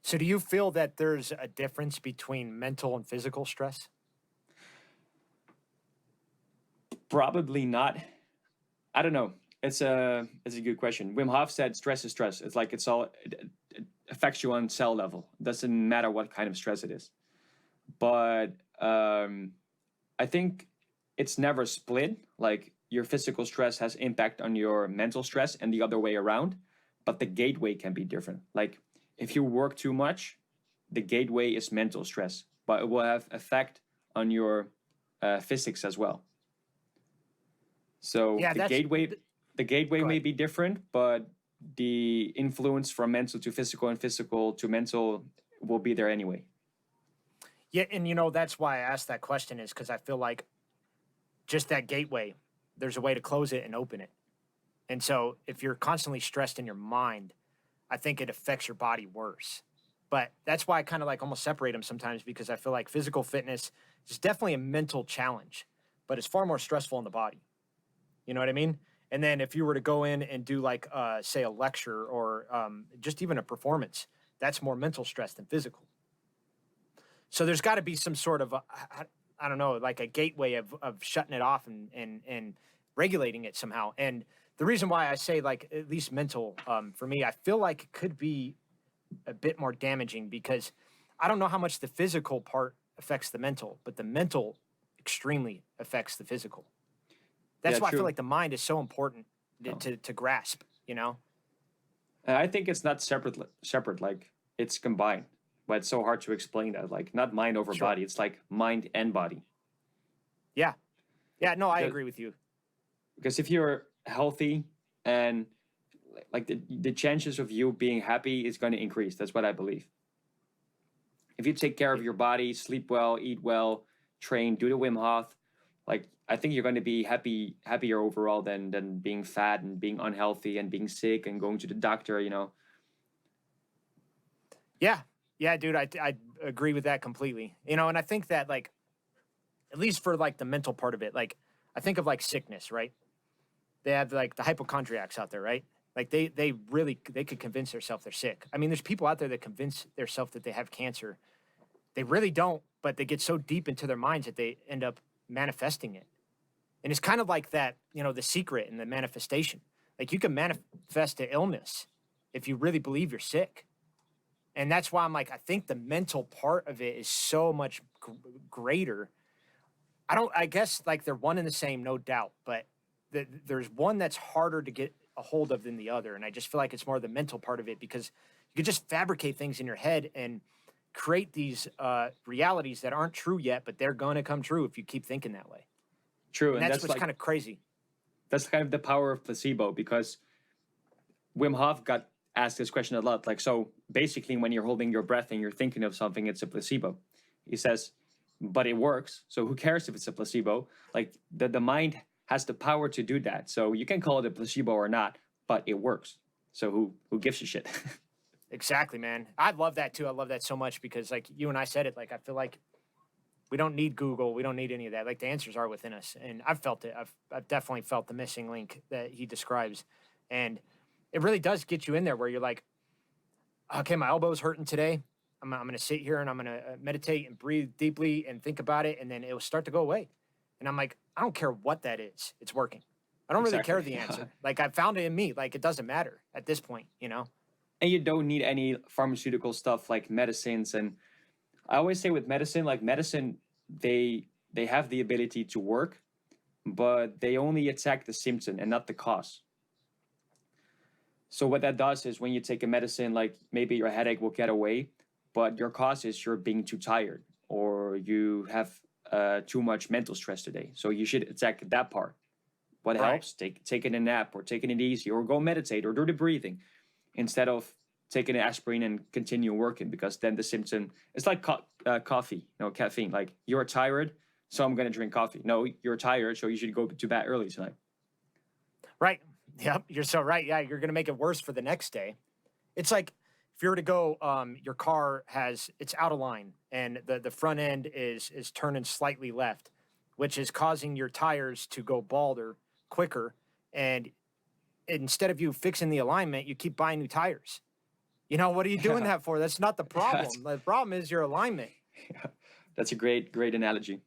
So do you feel that there's a difference between mental and physical stress? Probably not. I don't know. It's a good question. Wim Hof said stress is stress. It's like it affects you on cell level. It doesn't matter what kind of stress it is. But I think it's never split. Like your physical stress has impact on your mental stress and the other way around. But the gateway can be different. Like if you work too much, the gateway is mental stress, but it will have effect on your physics as well. So Yeah, that's the gateway go may ahead. be different, but the influence from mental to physical and physical to mental will be there anyway. Yeah, and that's why I asked that question is because I feel like just that gateway, there's a way to close it and open it. And so if you're constantly stressed in your mind, I think it affects your body worse. But that's why I kind of like almost separate them sometimes because I feel like physical fitness is definitely a mental challenge, but it's far more stressful in the body. You know what I mean? And then if you were to go in and do like, say, a lecture or just even a performance, that's more mental stress than physical. So there's got to be some sort of, I don't know, like a gateway of shutting it off and regulating it somehow. And the reason why I say like at least mental for me, I feel like it could be a bit more damaging because I don't know how much the physical part affects the mental, but the mental extremely affects the physical. Yeah, That's why I feel true. like the mind is so important to, No. to grasp, I think it's not separate. Like it's combined, but it's so hard to explain that. Like not mind over Sure. body. It's like mind and body. Yeah. Yeah. No, I Because agree with you. if you're healthy and like the chances of you being happy is going to increase. That's what I believe. If you take care of Y- your body, sleep well, eat well, train, do the Wim Hof, like I think you're going to be happier overall than being fat and being unhealthy and being sick and going to the doctor. Yeah. Yeah, dude, I agree with that completely. And I think that like, at least for like the mental part of it, like I think of like sickness, right? They have like the hypochondriacs out there, right? Like they really they could convince themselves they're sick. I mean, there's people out there that convince themselves that they have cancer. They really don't, but they get so deep into their minds that they end up manifesting it. And it's kind of like that, the secret and the manifestation. Like you can manifest the illness if you really believe you're sick. And that's why I'm like, I think the mental part of it is so much greater. I guess like they're one and the same, no doubt, but there's one that's harder to get a hold of than the other. And I just feel like it's more the mental part of it because you could just fabricate things in your head and create these realities that aren't true yet, but they're going to come true if you keep thinking that way. True, And and that's what's kind of crazy. that's kind of the power of placebo because Wim Hof got asked this question a lot. Like, so basically, when you're holding your breath and you're thinking of something, it's a placebo. He says, but it works. So who cares if it's a placebo? Like the mind has the power to do that. So you can call it a placebo or not, but it works. So who gives a shit? Exactly, man. I love that too. I love that so much because, like you and I said it, like I feel like we don't need Google. We don't need any of that. Like the answers are within us, and I've felt it. I've definitely felt the missing link that he describes, and it really does get you in there where you're like, okay, my elbow's hurting today. I'm going to sit here and I'm going to meditate and breathe deeply and think about it, and then it will start to go away. And I'm like, I don't care what that is. It's working. I don't really care Exactly. the answer. Like I found it in me. Like it doesn't matter at this point. And you don't need any pharmaceutical stuff like medicines. And I always say with medicine, like medicine, they have the ability to work, but they only attack the symptom and not the cause. So what that does is when you take a medicine, like maybe your headache will get away, but your cause is you're being too tired or you have too much mental stress today. So you should attack that part. What Right. helps? Taking a nap or taking it easy or go meditate or do the breathing instead of taking an aspirin and continue working because then the symptom it's like coffee, caffeine. Like you're tired, so I'm gonna drink coffee. No, you're tired, so you should go to bed early tonight. Right. Yep. You're so right. Yeah. You're going to make it worse for the next day. It's like if you were to go, your car it's out of line and the front end is turning slightly left, which is causing your tires to go balder quicker. And instead of you fixing the alignment, you keep buying new tires. You know, what are you doing that for? That's not the problem. The problem is your alignment. That's a great analogy.